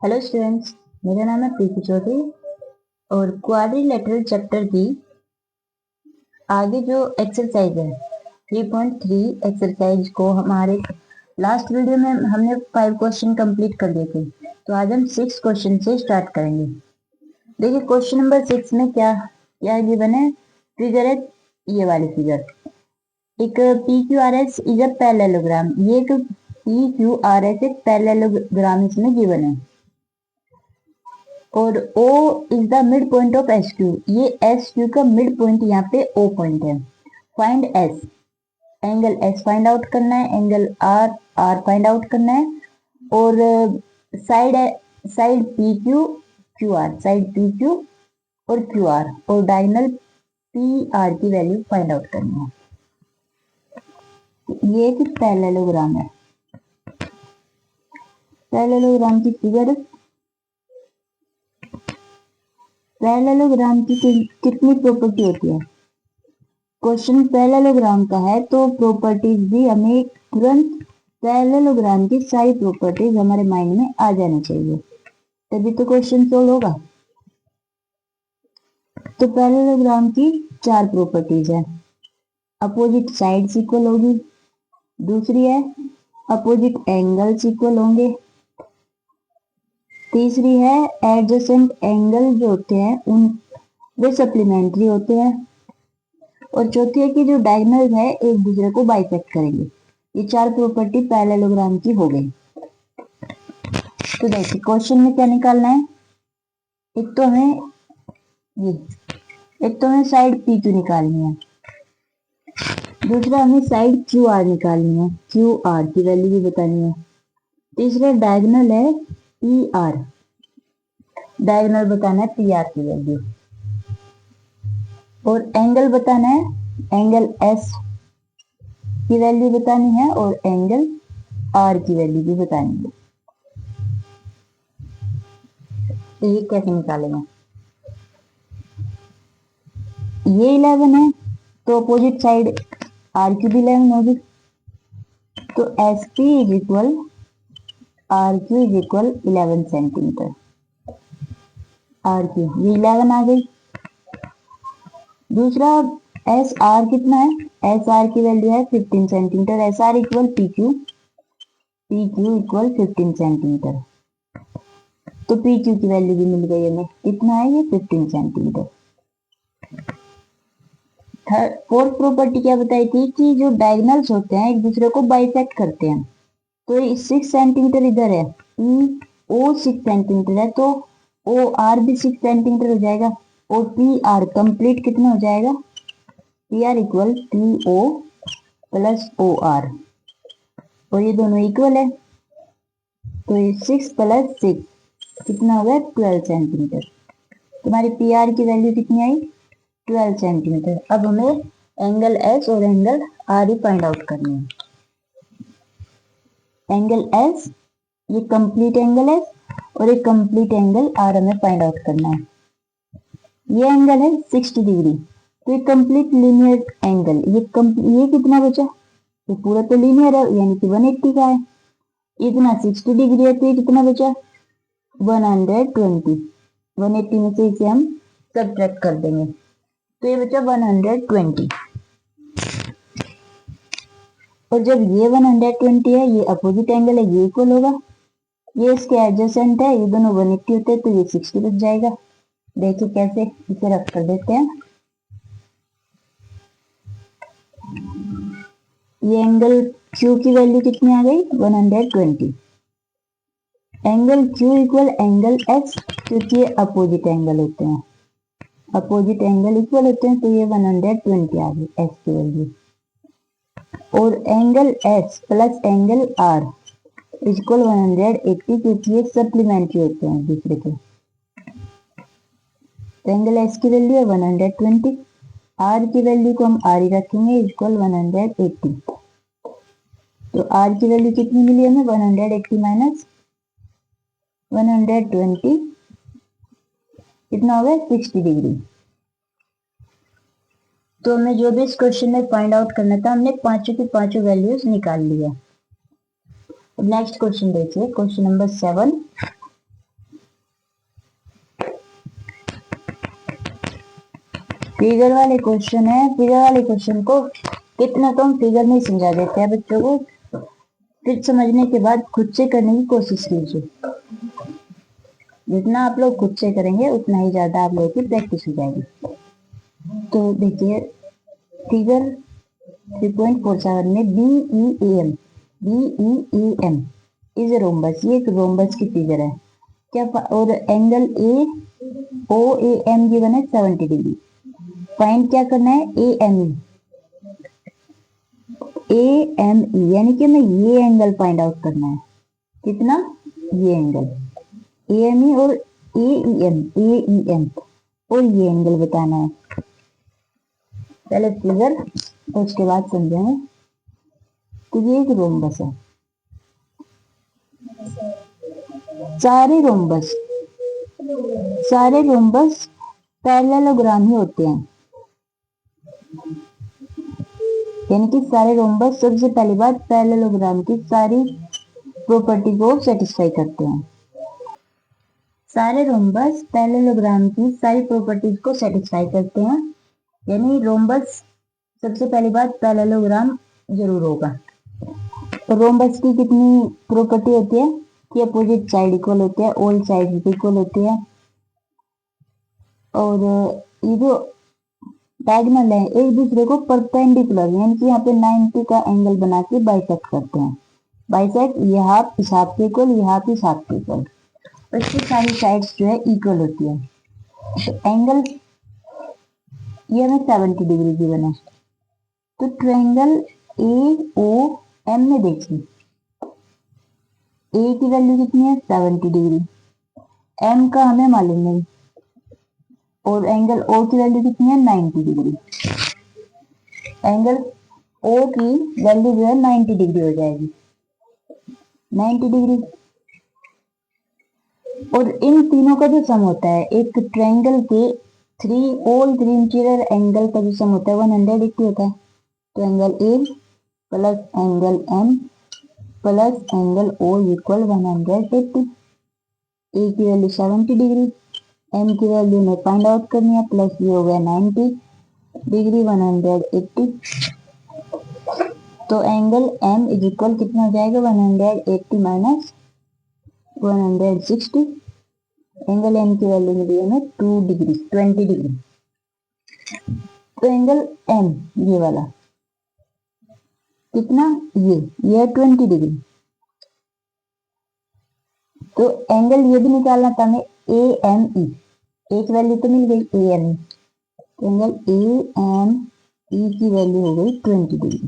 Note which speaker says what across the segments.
Speaker 1: Hello students, मेरा नाम है प्रीति चौधरी और क्वाड्रिलेटरल चैप्टर की आगे जो एक्सरसाइज है 3.3 एक्सरसाइज को हमारे लास्ट वीडियो में हमने 5 क्वेश्चन कंप्लीट कर दिए थे। तो आज हम 6 क्वेश्चन से स्टार्ट करेंगे। देखिए क्वेश्चन नंबर 6 में क्या क्या गिवन है। फिगर है ये वाली फिगर, एक PQRS इज अ पैरेललोग्राम। ये एक PQRS एक पैरेललोग्राम इसमें गिवन है और O is the mid point of SQ। ये SQ का मिड पॉइंट यहाँ पे O पॉइंट है। Find S, angle S find out करना है, एंगल R फाइंड आउट करना है और side PQ QR, side PQ और QR और डायगोनल PR की वैल्यू फाइंड आउट करनी है। ये एक पैरेललोग्राम है। पैरेललोग्राम की फिगर, पैरेललोग्राम की कितनी प्रॉपर्टी होती है। क्वेश्चन पैरेललोग्राम का है तो प्रॉपर्टीज भी हमें तुरंत पैरेललोग्राम की सारी प्रॉपर्टीज हमारे माइंड में आ जानी चाहिए, तभी तो क्वेश्चन सोल्व होगा। तो पैरेललोग्राम की 4 प्रॉपर्टीज है। अपोजिट साइड्स इक्वल होगी, दूसरी है अपोजिट एंगल्स इक्वल होंगे, तीसरी है एडजेसेंट एंगल जो होते हैं उन वे सप्लीमेंट्री होते हैं और चौथी है कि जो डायगोनल है एक दूसरे को बाइसेक्ट करेंगे। ये 4 प्रॉपर्टी पैरेललोग्राम की हो गई। तो देखिए क्वेश्चन में क्या निकालना है। एक तो हमें साइड PQ निकालनी है, दूसरा हमें साइड QR निकालनी है, QR की वैल्यू भी बतानी है, तीसरा डायगोनल है PR, डायगोनल बताना है PR की वैल्यू और एंगल बताना है, एंगल S की वैल्यू बतानी है और एंगल R की वैल्यू भी बतानी है। तो ये कैसे निकालेंगे। ये 11 है तो अपोजिट साइड RQ भी 11 होगी। तो SP is equal RQ is equal 11 centimetre. RQ ये 11 आ गई। दूसरा SR कितना है, SR की वैल्यू है 15 centimetre. SR equal PQ, PQ equal 15 centimetre. तो PQ की वैल्यू भी मिल गई हमें, कितना है ये 15 सेंटीमीटर। फोर्थ प्रॉपर्टी क्या बताई थी कि जो डायगोनल्स होते हैं एक दूसरे को बाइसेक्ट करते हैं। तो 6 सेंटीमीटर इधर है, PO 6 सेंटीमीटर है तो OR भी 6 सेंटीमीटर हो जाएगा और PR कंप्लीट कितना हो जाएगा, PR equal PO plus OR और ये दोनों इक्वल है तो ये 6 प्लस 6 कितना हो गया 12 सेंटीमीटर। तुम्हारी PR की वैल्यू कितनी आई 12 सेंटीमीटर। अब हमें एंगल S और एंगल R ही फाइंड आउट करनी है। एंगल S ये कंप्लीट एंगल है और एक कंप्लीट एंगल R हमें फाइंड आउट करना है। ये एंगल है 60 डिग्री तो ये कंप्लीट लीनियर एंगल, ये कितना बचा, ये पूरा तो लीनियर है यानी कि 180 का है। इतना 60 डिग्री है तो ये कितना बचा 120। 180 में से इसे हम सब्ट्रैक्ट कर देंगे तो ये बचा 120। और जब ये 120 है ये अपोजिट एंगल है, ये इक्वल होगा, ये इसके एडजेसेंट है, ये दोनों 180 होते हैं तो ये 60 बच जाएगा। देखिए कैसे, इसे रख कर देते हैं। ये एंगल Q की वैल्यू कितनी आ गई 120। Angle Q equal angle S क्योंकि ये अपोजिट एंगल होते हैं, अपोजिट एंगल इक्वल होते हैं तो ये 120 आ गई S की वैल्यू। और angle S plus angle R equal 180 क्योंकि ये सप्लीमेंट्री होते हैं दूसरे के। एंगल S की वैल्यू है 120, R की वैल्यू को हम R ही रखेंगे इक्वल 180। तो R की वैल्यू कितनी मिली हमें 180 माइनस 120 कितना हो गया 60 डिग्री। तो हमें जो भी इस क्वेश्चन में फाइंड आउट करना था हमने पांचों की पांचों वैल्यूज निकाल ली है। नेक्स्ट क्वेश्चन देखिए, क्वेश्चन नंबर 7। फिगर वाले क्वेश्चन है, फिगर वाले क्वेश्चन को कितना तो हम फिगर में समझा देते हैं बच्चों को, फिर समझने के बाद खुद से करने की कोशिश कीजिए। जितना आप लोग खुद से करेंगे उतना ही ज्यादा आप लोगों की प्रैक्टिस हो जाएगी। तो देखिए फिगर 3.47 में BEAM इज रोम्बस, ये एक रोम्बस की फिगर है क्या, और एंगल OAM गिवन है 70 डिग्री। फाइंड क्या करना है, AME यानी कि हमें ये एंगल फाइंड आउट करना है, कितना, ये एंगल AME और AEM और ये एंगल बताना है। पहले फिगर और उसके बाद समझेंगे। तो ये एक रोम्बस है, सारे रोम्बस पैरेललोग्राम ही होते हैं, यानी कि सारे रोम्बस सबसे पहली बात पैरेललोग्राम की सारी प्रॉपर्टी को सेटिस्फाई करते हैं। सारे रोम्बस पैरेललोग्राम की सारी प्रॉपर्टीज को सेटिस्फाई करते हैं, यानी रोम्बस सबसे पहली बात पैरेललोग्राम जरूर होगा। तो रोम्बस की कितनी प्रॉपर्टी होती है कि अपोजिट साइड इक्वल होते हैं, ऑल साइड इक्वल होते हैं, और ये जो डायगोनल है एक दूसरे को परपेंडिकुलर, यानी कि यहाँ पे 90 का एंगल बना के बाइसेक्ट करते हैं। बाइसेक्ट, ये हाफ इस हाफ के इक्वल, ये हाफ इस हाफ के इक्वल, और इसकी सारी साइड्स जो है इक्वल होती है। तो एंगल ये हमें 70 डिग्री की बना। तो ट्रायंगल AOM में देखिए A की वैल्यू कितनी है, 70 डिग्री, M का हमें मालूम नहीं, और एंगल O की वैल्यू कितनी है, 90 डिग्री। एंगल O की वैल्यू जो है 90 डिग्री हो जाएगी, 90 डिग्री। और इन तीनों का जो सम होता है, एक ट्रायंगल के ऑल थ्री इंटीरियर एंगल का जो सम होता है 180 होता है। तो angle A plus angle M plus angle O equal 180। A की वैल्यू 70 डिग्री, M की वैल्यू में फाइंड आउट करनी है, प्लस ये हो गया 90 डिग्री 180। तो एंगल M इज इक्वल कितना हो जाएगा, 180 माइनस 160। एंगल M की वैल्यू मिली हमें 20 डिग्री। तो एंगल M ये वाला कितना, ये 20 डिग्री। तो एंगल ये भी निकालना था हमें AME, एक वैल्यू तो मिल गई AME। तो एंगल AME की वैल्यू हो गई 20 डिग्री।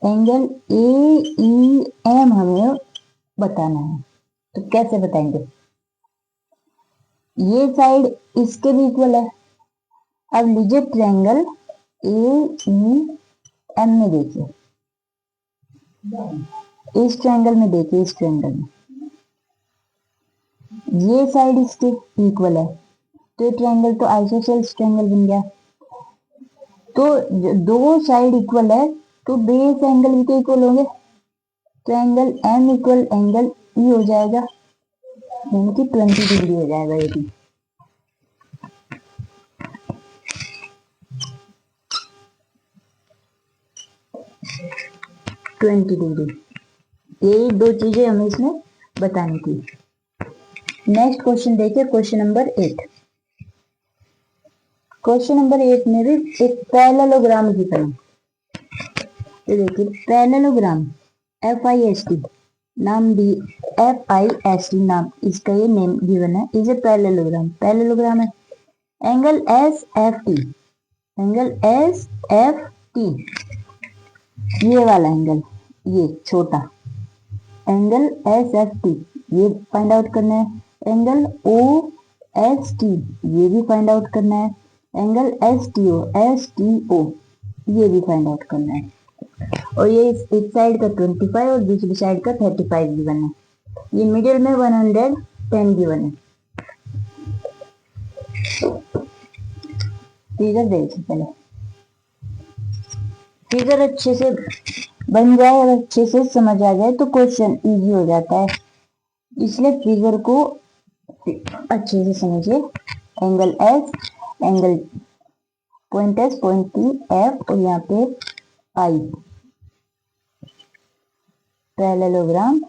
Speaker 1: एंगल AEM हमें बताना है, तो कैसे बताएंगे, ये साइड इसके भी इक्वल है। अब लीजिए ट्रायंगल AEM में देखिए, इस ट्रायंगल में देखिए, इस ट्रायंगल में ये साइड इसके इक्वल है, तो ये ट्रायंगल तो आइसोसेलेस ट्रायंगल बन गया। तो दो साइड इक्वल है तो बेस एंगल भी तो इक्वल होंगे, तो angle M equal angle E हो जाएगा, यानी कि 20 डिग्री हो जाएगा ये भी। यही दो चीजें हमें इसमें बतानी थी। नेक्स्ट क्वेश्चन देखिए, क्वेश्चन नंबर 8। क्वेश्चन नंबर 8 में भी एक पैरेललोग्राम की तरह, तो देखिए पैरेललोग्राम FIST नाम दी, FIST नाम इसका ये नेम गिवन है, इज ए पैरेललोग्राम है। एंगल SFT, एंगल SFT ये वाला एंगल, ये छोटा एंगल SFT ये फाइंड आउट करना है। एंगल OST ये भी फाइंड आउट करना है। एंगल STO ये भी फाइंड आउट करना है। और ये एक साइड का 25 और दूसरी साइड का 35 गिवन है। ये मिडिल में 110 गिवन है। फिगर देखिए, पहले फिगर अच्छे से बन जाए और अच्छे से समझ आ जाए तो क्वेश्चन इजी हो जाता है, इसलिए फिगर को अच्छे से समझिए। Angle S, angle point S, point P, F और यहाँ पे आई। पैरेललोग्राम,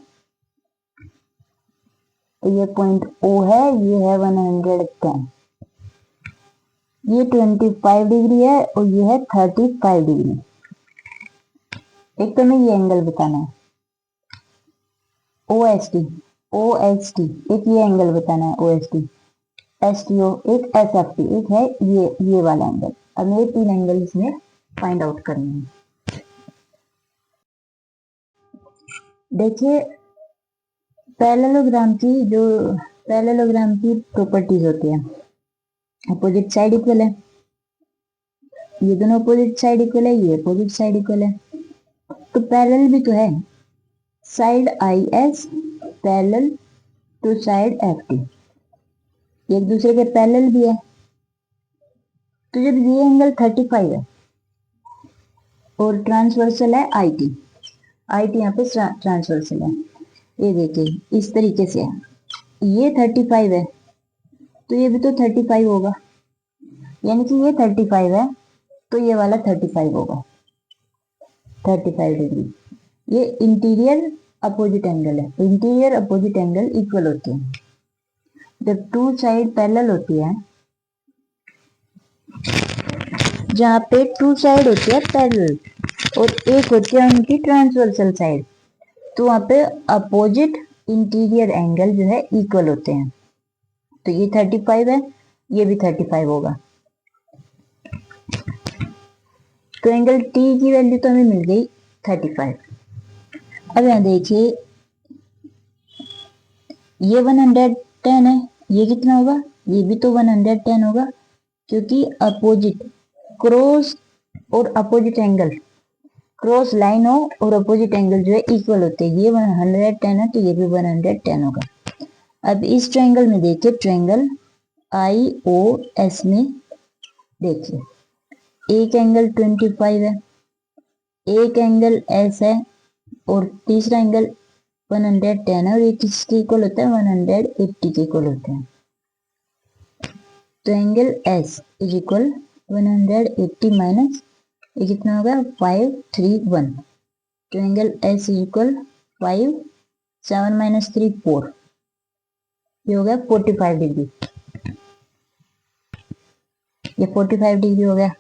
Speaker 1: ये पॉइंट ओ है, ये है 110, ये 25 डिग्री है और ये है 35 डिग्री। एक तो मैं ये एंगल बताना है O S T, O S T, एक ये एंगल बताना है O S T, S T O, एक एस एफ टी, एक है ये वाला एंगल। अब मेरे 3 एंगल इसमें फाइंड आउट करने हैं। देखिए पैरेललोग्राम की प्रॉपर्टीज होती है, अपोजिट साइड इक्वल है, ये दोनों अपोजिट साइड इक्वल है, ये अपोजिट साइड इक्वल है, तो पैरेलल भी तो है। Side I S parallel to side F T, एक दूसरे के पैरेलल भी है। तो जब ये एंगल 35 है और ट्रांसवर्सल है आई टी, यहाँ पे ट्रांसवर्सल है, ये देखिए इस तरीके से है, ये 35 है तो ये भी तो 35 होगा, यानी कि ये 35 है तो ये वाला 35 होगा, 35 डिग्री। ये इंटीरियर अपोजिट एंगल है, इंटीरियर अपोजिट एंगल इक्वल होते हैं जब टू साइड पैरेलल होती है। जहाँ पे टू साइड होती है पैरेलल और एक होती है उनकी ट्रांसवर्सल साइड, तो वहां पे अपोजिट इंटीरियर एंगल जो है इक्वल होते हैं। तो ये 35 है, ये भी 35 होगा, तो एंगल टी की वैल्यू तो हमें मिल गई 35। अब यहाँ देखिए ये 110 है, ये कितना होगा, ये भी तो 110 होगा, क्योंकि अपोजिट क्रॉस और अपोजिट एंगल, क्रॉस लाइन हो और अपोजिट एंगल जो है इक्वल होते हैं। ये 110 है तो ये भी 110 होगा। अब इस ट्रायंगल में देखिए, ट्रायंगल आई ओ एस में देखिए एक एंगल 25 है, एक एंगल एस है और तीसरा एंगल 110 है और ये किसके इक्वल होता है, 180 के इक्वल होते हैं। तो angle S is equal 180 minus ये कितना होगा 531। तो angle S is equal 5, 7 minus 3 4, ये हो गया 45 डिग्री, ये 45 डिग्री हो गया।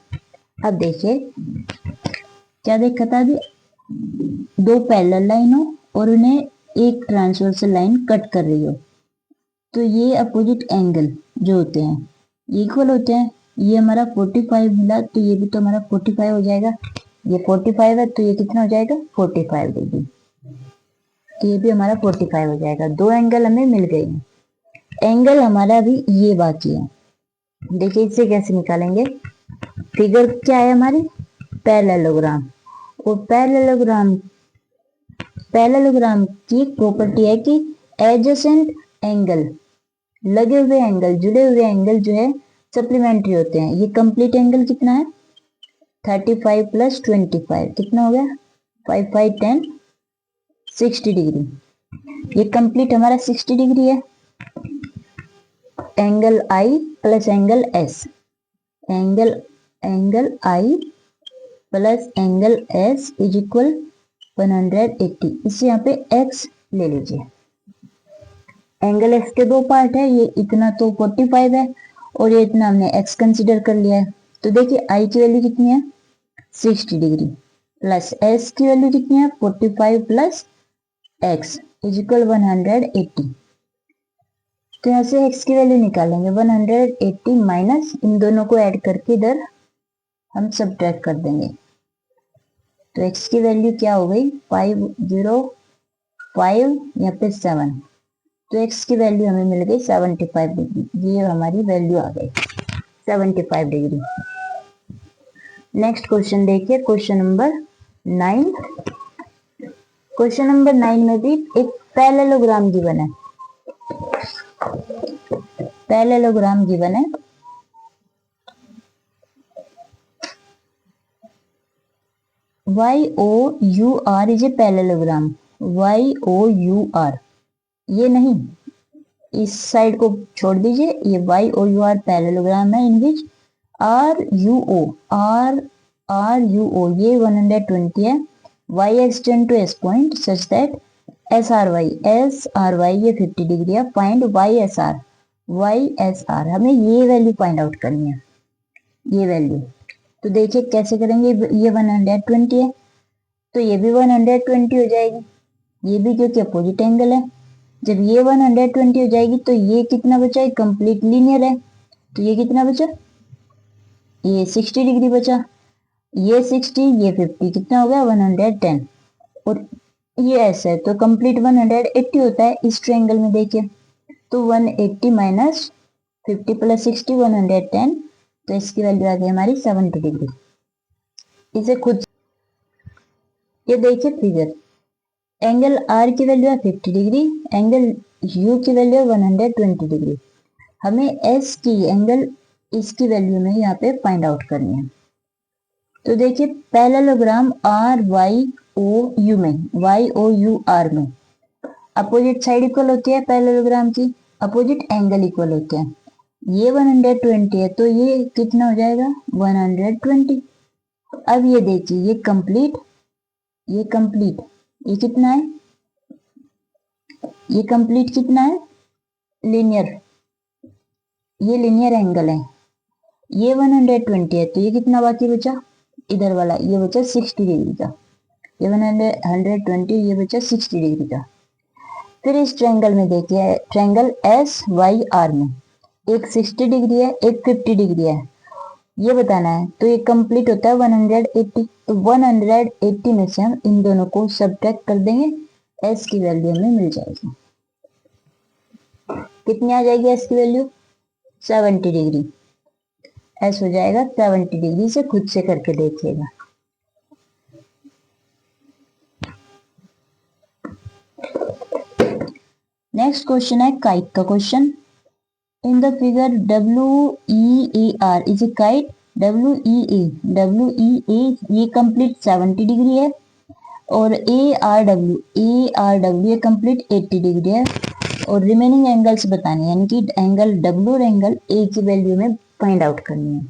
Speaker 1: अब देखिए क्या देखा था अभी, दो पैरेलल लाइन हो और उन्हें एक ट्रांसवर्सल लाइन कट कर रही हो, तो ये अपोजिट एंगल जो होते हैं इक्वल होते हैं। ये हमारा 45 मिला तो ये भी तो हमारा 45 हो जाएगा, ये 45 है तो ये कितना हो जाएगा 45 डिग्री, तो ये भी हमारा 45 हो जाएगा। दो एंगल हमें मिल गए हैं। एंगल हमारा अभी ये बाकी है, देखिए इससे कैसे निकालेंगे। फिगर क्या है हमारी, पैरेललोग्राम, और पैरेललोग्राम की एक प्रॉपर्टी है कि एडजेसेंट एंगल, लगे हुए एंगल, जुड़े हुए एंगल जो है सप्लीमेंट्री होते हैं। ये कंप्लीट एंगल कितना है 35 प्लस 25 कितना हो गया 5 5 10 60 डिग्री, ये कंप्लीट हमारा 60 डिग्री है। Angle I plus angle S, angle I plus angle S is equal 180, इसे यहाँ पे एक्स ले लीजिए। एंगल एक्स के दो पार्ट है, ये इतना तो 45 है और ये इतना हमने एक्स कंसीडर कर लिया है। तो देखिए आई की वैल्यू कितनी है 60 डिग्री प्लस एस की वैल्यू कितनी है 45 प्लस एक्स इज इक्वल 180। तो यहाँ से x की वैल्यू निकालेंगे 180 माइनस इन दोनों को ऐड करके इधर हम सब्ट्रैक्ट कर देंगे। तो x की वैल्यू क्या हो गई 505 यहाँ पे 7, तो x की वैल्यू हमें मिल गई 75 डिग्री, ये हमारी वैल्यू आ गई 75 डिग्री। नेक्स्ट क्वेश्चन देखिए, क्वेश्चन नंबर 9। क्वेश्चन नंबर 9 में भी एक पैरेललोग्राम गिवन है, पैरेललोग्राम गिवन है। YOUR is a parallelogram, YOUR, ये नहीं, इस साइड को छोड़ दीजिए, ये YOUR पैरेललोग्राम है इन विच RUO ये 120 है, y extend to s point such that SRY ये 50 डिग्री है, फाइंड YSR हमें ये वैल्यू फाइंड आउट करनी है, ये वैल्यू। तो देखिए कैसे करेंगे, ये 120 है तो ये भी 120 हो जाएगी, ये भी क्योंकि अपोजिट एंगल है। जब ये 120 हो जाएगी तो ये कितना बचा, कंप्लीट लीनियर है, तो ये कितना बचा, ये 60 डिग्री बचा, ये 60 ये 50 कितना हो गया 110, और ये ऐसा है तो कंप्लीट 180 होता है इस ट्रायंगल में। देखिए तो 180 माइनस 50 प्लस 60 110, तो इसकी वैल्यू आ गई हमारी 70 डिग्री। इसे खुद ये देखिए फिगर, एंगल आर की वैल्यू है 50 डिग्री, एंगल यू की वैल्यू है 120 डिग्री। हमें एस की एंगल इसकी वैल्यू में यहाँ पे फाइंड आउट करनी है। तो देखिए parallelogram R Y O U में, वाई ओ यू आर में अपोजिट साइड इक्वल होती है, पैरेललोग्राम की अपोजिट एंगल इक्वल होते हैं। ये 120 है तो ये कितना हो जाएगा 120। अब ये देखिए ये कंप्लीट, ये कंप्लीट, ये कितना है, ये कंप्लीट कितना है लीनियर, ये लीनियर एंगल है, ये 120 है तो ये कितना बाकी बचा, इधर वाला ये बचा 60 डिग्री का, ये 120 ये बचा 60 डिग्री का। फिर इस ट्रायंगल में देखिए, ट्रायंगल एस वाई आर में एक 60 डिग्री है एक 50 डिग्री है, ये बताना है। तो ये कंप्लीट होता है 180, तो 180 में से हम इन दोनों को सब्ट्रैक्ट कर देंगे, एस की वैल्यू हमें मिल जाएगी, कितनी आ जाएगी एस की वैल्यू 70 डिग्री, एस हो जाएगा 70 डिग्री। से खुद से करके देखिएगा। नेक्स्ट क्वेश्चन है काइट का question. In the figure WEAR is a kite, WEA ये कंप्लीट 70 डिग्री है, और ARW ये कंप्लीट 80 डिग्री है, और रिमेनिंग एंगल्स बताने यानी कि एंगल W और एंगल A की वैल्यू में फाइंड आउट करनी है।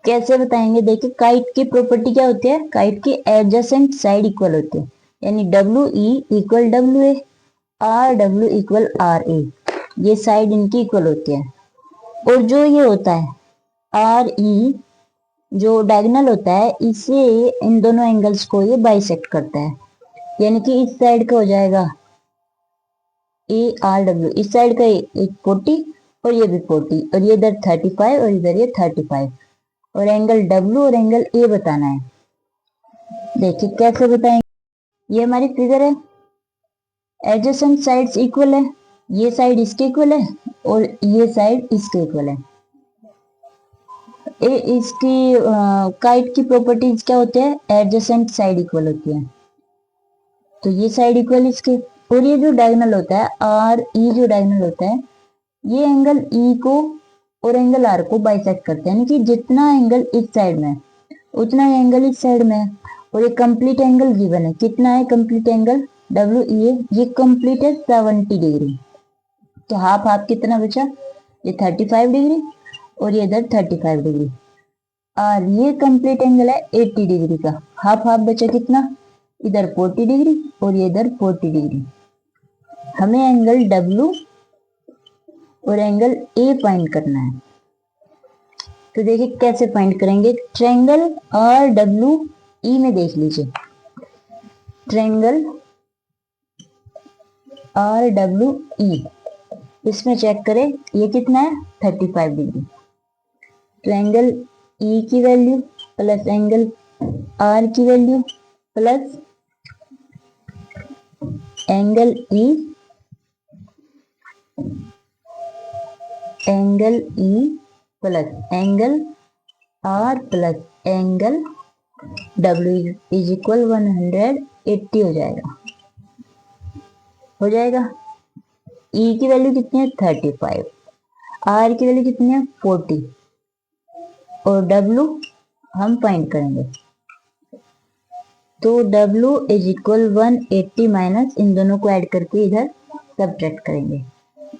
Speaker 1: कैसे बताएंगे, देखिए काइट की प्रॉपर्टी क्या होती है, काइट की एडजेसेंट साइड इक्वल होते हैं, यानी WE equal WA, RW equal RA, ये साइड इनकी इक्वल होती है। और जो ये होता है RE जो डायगोनल होता है, इसे इन दोनों एंगल्स को ये बाइसेक्ट करता है, यानी कि इस साइड का हो जाएगा ARW, इस साइड का 40 और ये भी 40, और ये इधर 35 और इधर ये 35, और एंगल W और एंगल A बताना है। देखिए कैसे बताएंगे, ये हमारी फिगर है, एडजेसेंट साइड्स इक्वल है, ये साइड इसके इक्वल है और ये साइड इसके इक्वल है। इसकी काइट की प्रॉपर्टीज क्या होते हैं, एडजेसेंट साइड इक्वल होती है, तो ये साइड इक्वल इसके, और ये जो डायगोनल होता है RE जो डायगोनल होता है, ये एंगल E को और एंगल R को बाइसेक्ट करते हैं, यानी कि जितना एंगल इस साइड में उतना एंगल इस साइड में है। और ये कंप्लीट एंगल गिवन है, कितना है कंप्लीट एंगल WEA, ये कंप्लीट है 70 डिग्री, तो हाफ हाफ कितना बचा, ये 35 डिग्री और ये इधर 35 डिग्री, और ये कंप्लीट एंगल है 80 डिग्री का, हाफ हाफ बचा कितना, इधर 40 डिग्री और ये इधर 40 डिग्री। हमें एंगल W और एंगल A फाइंड करना है। तो देखिए कैसे फाइंड करेंगे, ट्रायंगल RWE में देख लीजिए, ट्रायंगल RWE इसमें चेक करें ये कितना है 35 डिग्री, तो एंगल E की वैल्यू प्लस एंगल R की value plus angle E plus angle R plus angle W is equal 180 हो जाएगा, E की वैल्यू कितनी है 35, R की वैल्यू कितनी है 40 और W हम फाइंड करेंगे। तो W इज इक्वल 180 माइनस इन दोनों को ऐड करके इधर सब्ट्रैक्ट करेंगे,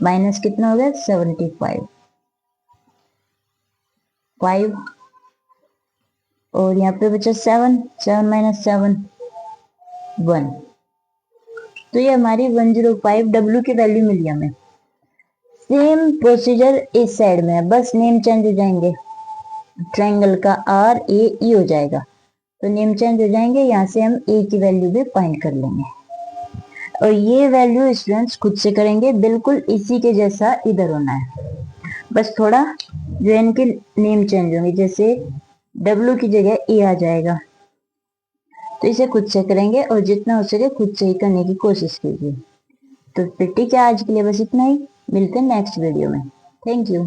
Speaker 1: माइनस कितना हो गया 75, 5 और यहाँ पे बचा 7, 7 माइनस 7 1। तो ये हमारी 105 W की वैल्यू मिली हमें। सेम प्रोसीजर इस साइड में है, बस नेम चेंज हो जाएंगे। ट्रायंगल का RAE हो जाएगा, तो नेम चेंज हो जाएंगे। यहाँ से हम A की वैल्यू भी फाइंड कर लेंगे और ये वैल्यू स्टूडेंट्स खुद से करेंगे, बिल्कुल इसी के जैसा इधर होना है, बस थोड़ा जो इनके नेम चेंज होंगे, जैसे W की जगह A आ जाएगा। तो इसे खुद से करेंगे और जितना हो सके खुद से ही करने की कोशिश कीजिए। तो फिर ठीक है, आज के लिए बस इतना ही। मिलते हैं नेक्स्ट वीडियो में। Thank you.